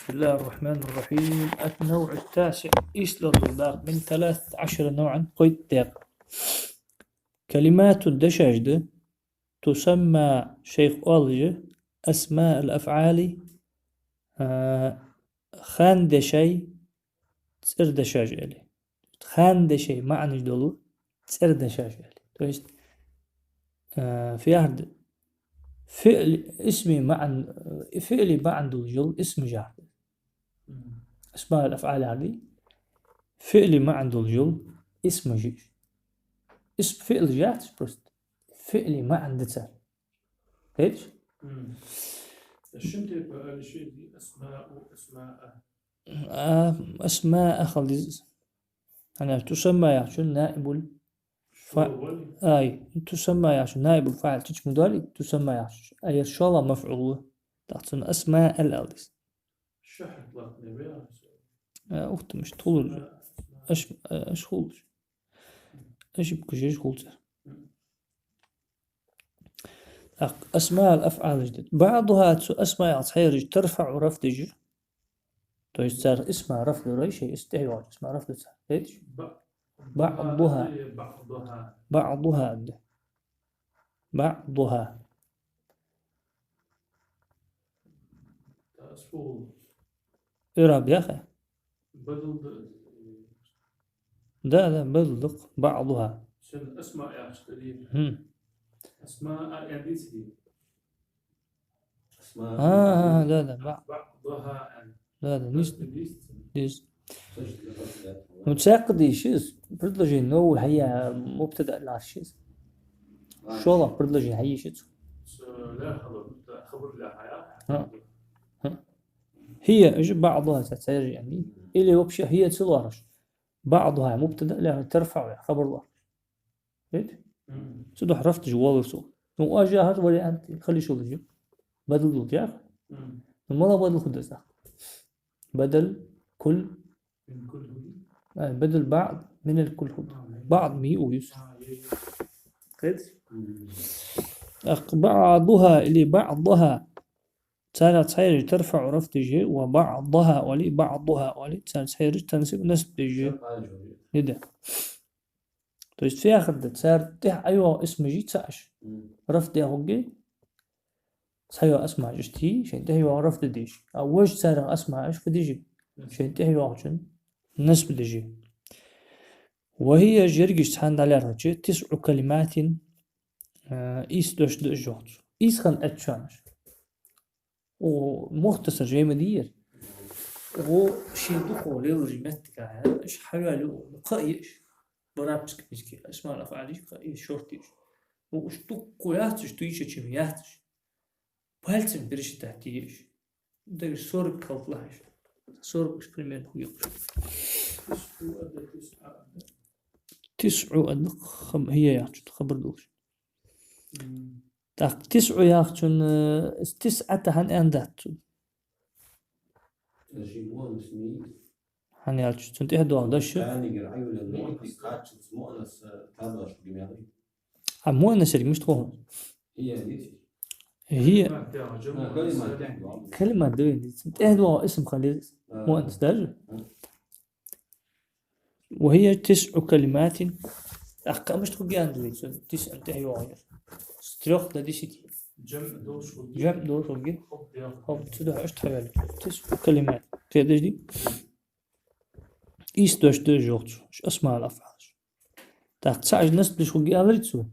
بسم الله الرحمن الرحيم. النوع التاسع إيسلر من 13 نوعا قيد كلمات الدشاجدة تسمى شيخ أولجة أسماء الأفعال خان دشي تسر دشاج إلي خان دشي معنى دولو تسر دشاج إلي تويست في عهد فعل اسمي معنى فعلي معنى دول اسم جار أسماء الأفعال هذه فعل ما عنده الجل اسم جيش اسم فعل جات بس فعل ما عنده تسال هيك الشمت يبقى شيء دي أسماء أسماء خليز أنا تسمى يعشون نائب تسمى يعشون نائب الفاعل تيجي مداري تسمى يعشون أي شغلة مفعولة تحسن أسماء الألدس شحط لك نبيع أخت مش طول أش خلص أش بكجيش خلص أسماء الأفعال جديد بعضها أسماء صحيح ترفع ورفض صار اسمها رفض ريش استعواج اسمها رفض ليش بعضها إراب يا أخي لا بدل بعضها أسماء يا أشتري أسماء يعني دي أسماء لا بعضها لا ليش متساقد يشيز برضه نو هي مبتدأ العشيز شو الله برضه هي شيز لا خبر لا هي بعضها تسير يعني اللي وبشة هي تلارش بعضها مبتدأ لها ترفع خبر الله ليه سدو حرفت جوال وصول وأجاهر ولا أنت خلي شو تجيب بدل دوت يا ما بدل خدسة بدل كل بدل بعض من الكل هدى بعض مي ويس كده بعضها اللي بعضها كانت سير ترفع رفض جي وبعضها ولي بعضها ولي كانت سير تنسب نسب جي كده تو في آخر صار تح أيوة اسم جي تساش رفض يا هوجي سيو أسمع جشتي شين تحي رفض ديش أو وش صار أسمع إيش فديجي شين تحي واحد نسب ديجي وهي جرجش تحند على رجع 9 كلمات إيس دوش دجوت إيس خن أتشانش ومختصر جاي مدير وشي دخول لورجمتك إيش حاجة له قايش برابتك مشكلة اسمع الأفعاليش قايش شورتيش وش دقوياتش تويش تشمياتش بالتم بريش تحتيش ده سورك خلطلاش سورك مش بريمير هو يقش 9 هي ياخذ خبر دوش تاك 9 ياخذون 9 هن اندات هن ياخذون تنتهي دو دش مؤنث اللي مش تكون هي كلمة دوين تنتهي دو اسم خليل مؤنث دج وهي 9 كلمات مش تقول بيان 9 تحي واحد ستروخ ده ديشتي جمع دوش وجي هو تدو عشت حوالي 9 كلمات تقدر دي إيش دوش دو جوت اسمع الأفعال تاك تساعد ناس دوش وجي أغريتسو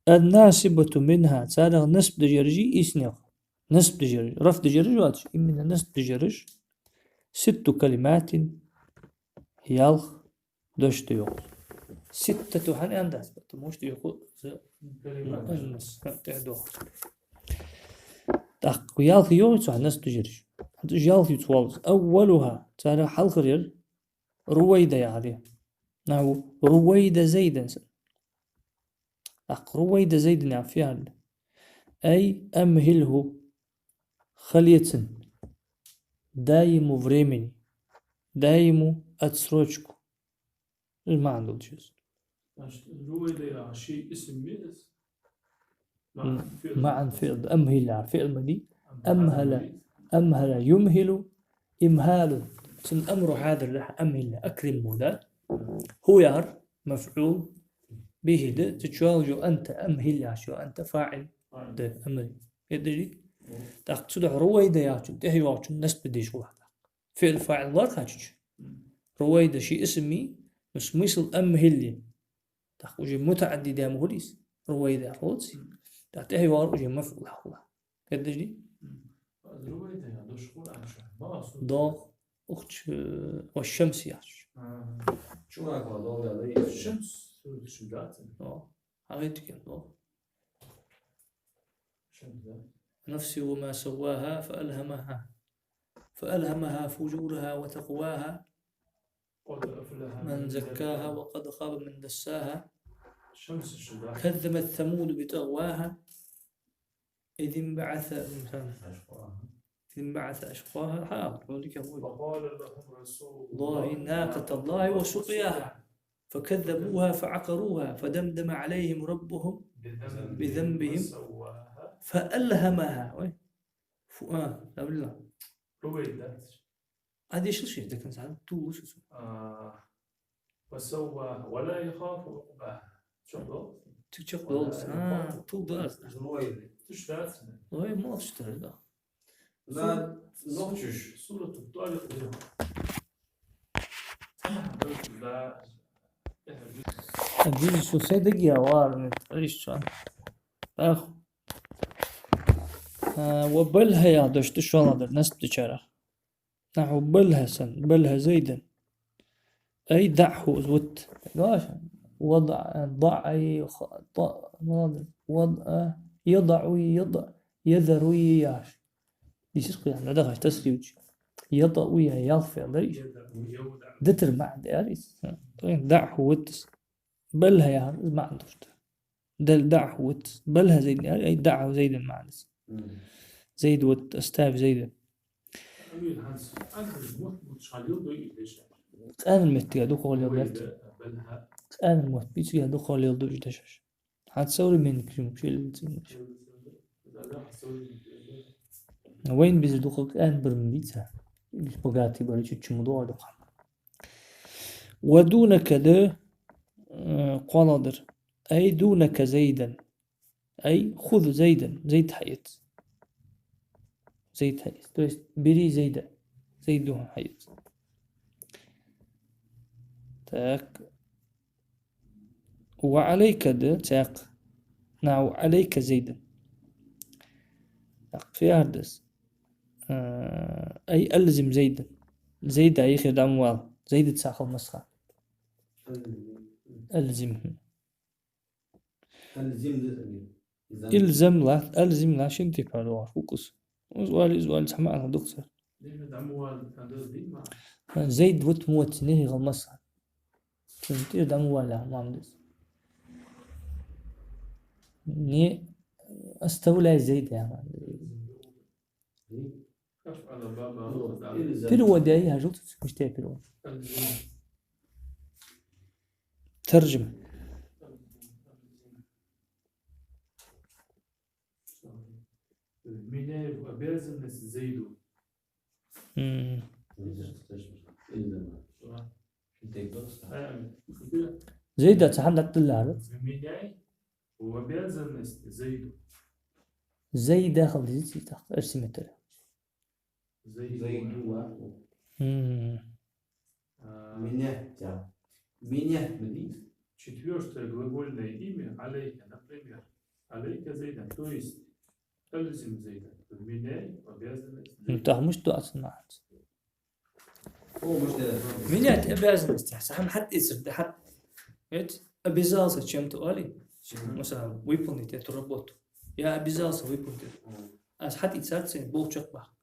الناسبة منها تساعد نسب دجرجي إيسنيخ نسب دجرج رف دجرج واتش إمنا نسب دجرج 6 كلمات يالخ دوش ديوخ 6 هن أنداس بتموش ديوخ مؤنث تعدوخ تاك يالخ يوتش نسب دجرج يالخ يتوالز أولها ترى حلقرير رويدة يعني نعم رويدة زيدا رويدة زيدا يعني فيها أي أمهله خلية دايم فريمني دايم أتسروجكو ما عنده الجزء رويدة شيء اسم ميز مع فعل أمهل فعل مدي أمهل أمهل يمهل إمهال سن أمر حاضر له أمهل أكرم مودا هو يار مفعول به ده تشوال جو أنت أمهل يا شو أنت فاعل ده أمر يدري تقصد رويدا يا شو ده هو شو الناس بدي شو هذا فعل فاعل ضار خاطش رويدا شيء اسمي مش مثل أمهل تقول جو متعدد يا مهليس رويدا روتسي تحتها وار جو مفعول الله يدري رويدا يا دوش قول شو ما أصل ضاء أخت والشمس يا شو هاك ضوء عليه الشمس شو ذات عرفتك الله شمس ذات نفسي وما سواها فألهمها فجورها وتقواها قد أفلح من زكاها وقد خاب من دساها الشمس شو ذات كذبت ثمود بتغواها إذ انبعث أشقاها حاضر فقال لهم رسول الله ناقة الله وسقياها فكذبوها فعقروها فدمدم عليهم ربهم بذنبهم سواها فألهمها لا بالله رويدا هذه شو شيء ده كان ساعات توس وسواها ولا يخاف عقباها شو ذات تشوف دوس تو دوس شو ذات وهي ما تشتغل ده لا نقشش سورة الطارق دي أجيب شو سيدك يا وار إيش شو أخ وبلها يا دوش تشوال هذا الناس بتشارع نحو بلها بلها زيدا أي دعه زوت قاش ضع أي وضع يضع يذر وياش يسقي يعني هذا غاش تسريج يضع ويا يالفع ليش دتر مع داريس دعه وتس بلها يا ما عندوش دعه وتس بلها زيد أي دعه زيدا معنس زيد وت استاف زيدا أنا المت يا دوخ اللي غلط أنا المت بيش يا دوخ اللي يضوج دشش هتسوي منك شو اللي تسوي وين بيز دوخك أنا برمبيتها مش بقاتي بريش تشمدوا دوخ ودونك ده قنادر أي دونك زيدا أي خذ زيدا زيد حيت زيد حيت تو есть бери زيدا زيدها حيت تاك وعليك ده تاق نعو عليك زيدا في هردس أي ألزم زيدا زيد أي خد أموال زيد تساخل مسخة ألزم ألزم لا شنتي فعلوها فوكس وزوال سمعنا دكتور زيد وت موت نهي غمسها فهمتي أموال ما عمدس ني أستولى زيد يا مان في الوداعي هجوت مش تاكلون ترجم مناي وأبازن زيدو زيد تحدث الله مناي وأبازن زيدو زي داخل زي تحت ارسم التلا زيدو меня четвертое глагольное имя عليك, например, عليك زيدا, то есть ألزم زيدا, меняй обязанность. انت مش تأصنع هو مش ده منات обязанность صح حتى يصير ده حتى обязался чем-то علي مثلا выполнить эту работу я обязался выполнить а حتى يتصير بوشك بقى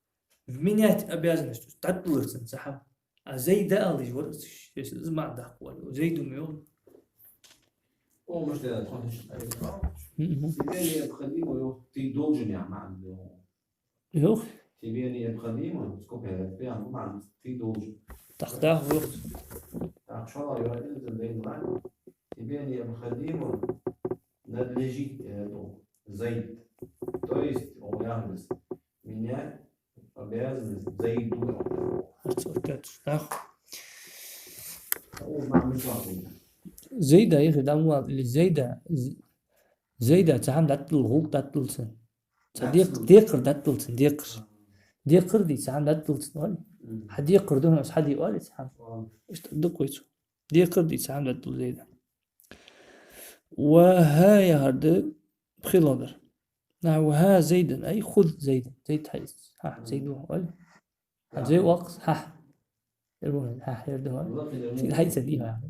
менять обязанность تعطل صح زي ده اللي جورش ما عنده قوة زي دميون هو مش ده تبيني بخديمه تي دوجن يعني مع يوخ تبيني بخديمه سكوبها في عم مع تي دوجن تختار يوخ شو ينزل بين معي تبيني بخديمه ندلجي زيد تويست او يعمل منيا وبيزن زيد أول ما مش واضح زيدا يا أخي دام اللي زيدا تعمل دات الغوط دات السن ديقر دات السن ديقر دي تعمل دات السن حد يقر دون بس حد يقول تعمل إيش تدق كويس ديقر دي تعمل دات زيدا وها هرد بخيلادر نعم وها زيدا أي خذ زيدا زيد حيث ها زيد وقال زي وقت ها المهم ها يردها في حيث ديها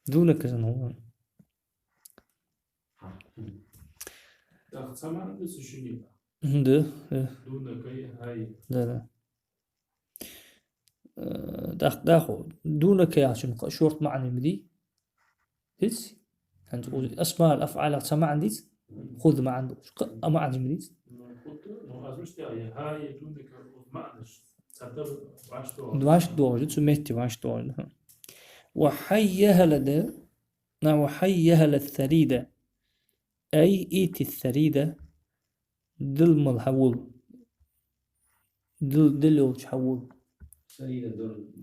دونك هو Da zaman da düşünüyor. ده Duna kayı hay. لا داخل دونك يا عشان شورت معني مدي هيس أنت أسماء الأفعال سمع عندي خذ ما عنده ما عندي مدي Azmış ya hay duna kayı uzmanmış. Satır başta o. واش دور جت سميتي واش دور وحيها لدى وحيها للثريدة أي إيتي الثريدة ظلم الحول دلو تحول سيدة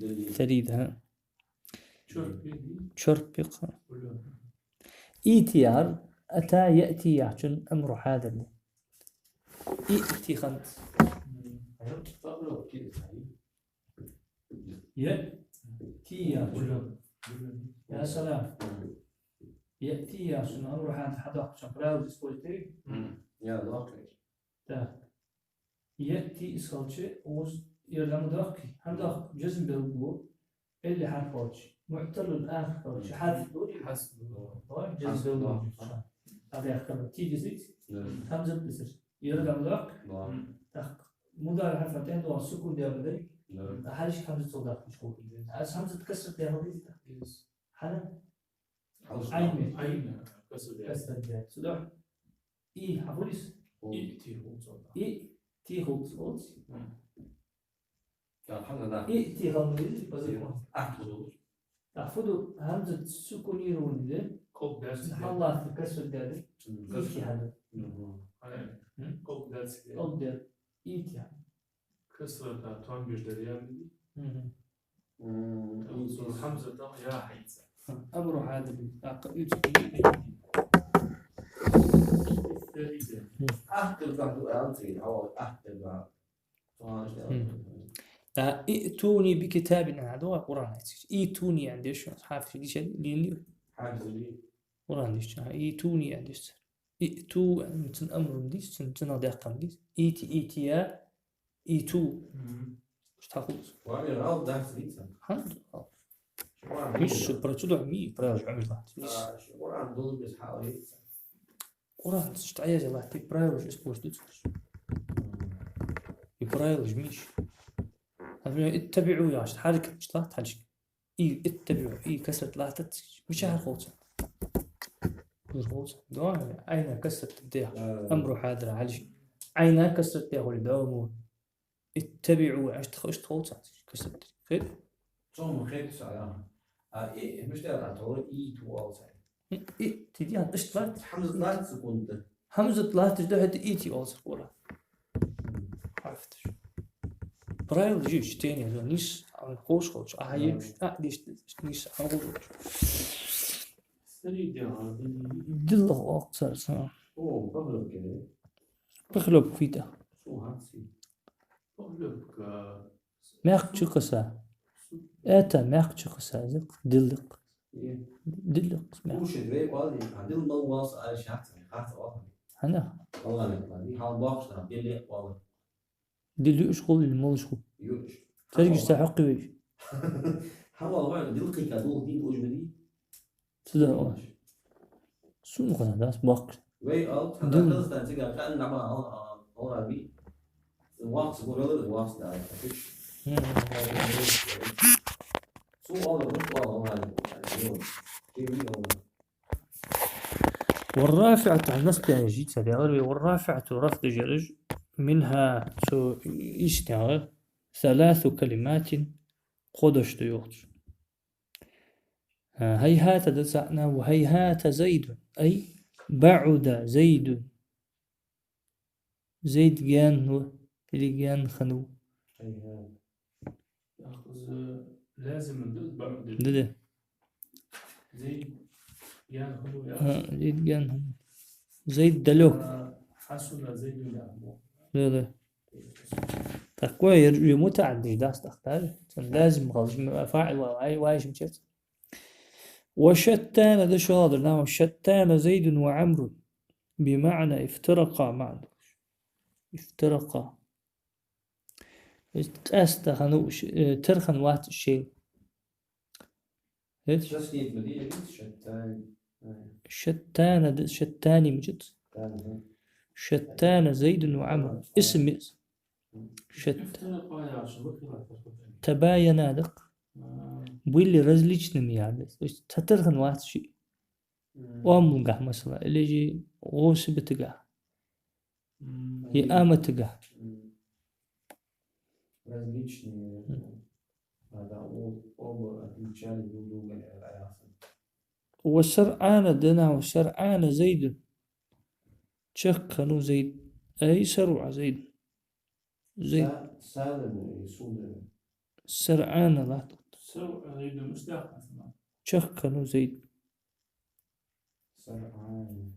دل ثريدة ها Çöp bildiğin شربق oluyor. إيتيار أتى يأتي يعشن أمر هذا إيتي خنت طبعا كده يأتي يعشن يا سلام يأتي يعشن أمر هذا حدا شقراو سبولتي يا ضاقي ده يأتي إسقاطي وز يردم داقي هم داق جزم بالبو اللي حرفوش معتل الآخر حرف دوري Hasb. طيب جزم بالبو هذا يختبر تيجي زيت همزة بسر يردم داق داق مدار حرفتين دو السكون ديال بدري حالش همزة صداق مش هو از همزة تكسر ديال بدري حالا عين Aynı. Kasır yani. كسر ديال صداق إيه حفوليس İti olsa. إيه تي هولز الحمد لله إيه تي هولز بزيكون أحمد الله تحفظوا همزة السكون يرون ده Kok dersi. سبحان الله في كسر ديال إيتي هذا Aynen. Kok dersi. أو ديال إيتي هذا Kısrata tam güçleri yani. Sonra Hamza'da ya hayza. أمر هذا İsteriydi. أحمد الله أنتي أو أحمد ائتوني بكتاب هذا قرآن ائتوني عنديش حافظ ليش اللي حاجة لي قرآن ليش ائتوني عنديش ائتو مثل أمر ديش مثل دقة ديش إيتيا إيتو مش تاخذ وأنا الأول ده سليسة الحمد لله مش براتو عمي براج عمل بعد وأنا دول بس حوالي قرآن تشتعيا الله تي براج اسمه جديد براج ميش اتبعوا يا عشان حركة مش لا تحلش اتبعوا كسرة لا مش عارف خوصة مش خوصة دون أين كسرة تبديها أمر حاضر علش أين كسرة تبديها والدوام اتبعوا عشان تخش خوصة كسرة خير ثم خير سعيان إيه مش ده تعتبر إيه تو أوسع تديها اشتغلت حمزة لا تكون ده همزة لا تجدها إيتي أوزر ولا عرفتش برايل جيش تاني هذا نيش عن خوش أهيم ليش نيش عن خوش İsteriydi ya. دله أكثر سنة أوه بغلب كده بخلب فيدا شو هاتسي Ohluk. ماك تشخصا أتا ماك تشخصا زق دلق إيه دلق ماك وش الريب قال عندنا نواص على شحت حتى واحد أنا والله أنا دي حال باقش أنا بيلي والله دلو شغل المول شغل يوش ترجع تحقق ويش حوا والله دلقي كدول دي وجمدي تدا شو نقول هذا باق وي أو دل. تدرس تنسيق كأن نعمل أول بي واقص بقول واقص ده فيش سو أول بس والله والرافعة على النصب يعني جيت هذا والرافعة رفض جرج منها يشتغل 3 كلمات قدش يوخش هيهات دسعنا وهيهات زيد أي بعد زيد زيد جان إليجان خنو أي يأخذ لازم من بعد ده زيد يعني هو يأخذ إليجان هم زيد دلوك حسن زيد يعمو ده تقوى متعدي داس تختار لازم خلص فاعل وايش مشت وشتان ده شو هذا نعم شتان زيد وعمرو بمعنى افترقا معا افترقا استخنوا ترخن واحد الشيء هيك تسكيت مدينة شتان شتان شتاني مجد شتان زيد وعمرو اسم شت افترقا يا شبكة تباين لك بيلي رزليش نمي يعني تترخن واحد شيء وامقع مثلا اللي يجي غوص بتقع هي آمة تقع различные هذا оба отмечали друг друга وسرعان دنا وسرعان زيد شخنوا زيد أي سرع زيد زيد سالم يسود سرعان لا سوء زيد مستحق شخنوا زيد سرعان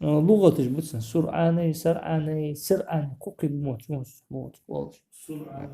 لغة بس سرعان سرعان سرعان كوكي موت سرعة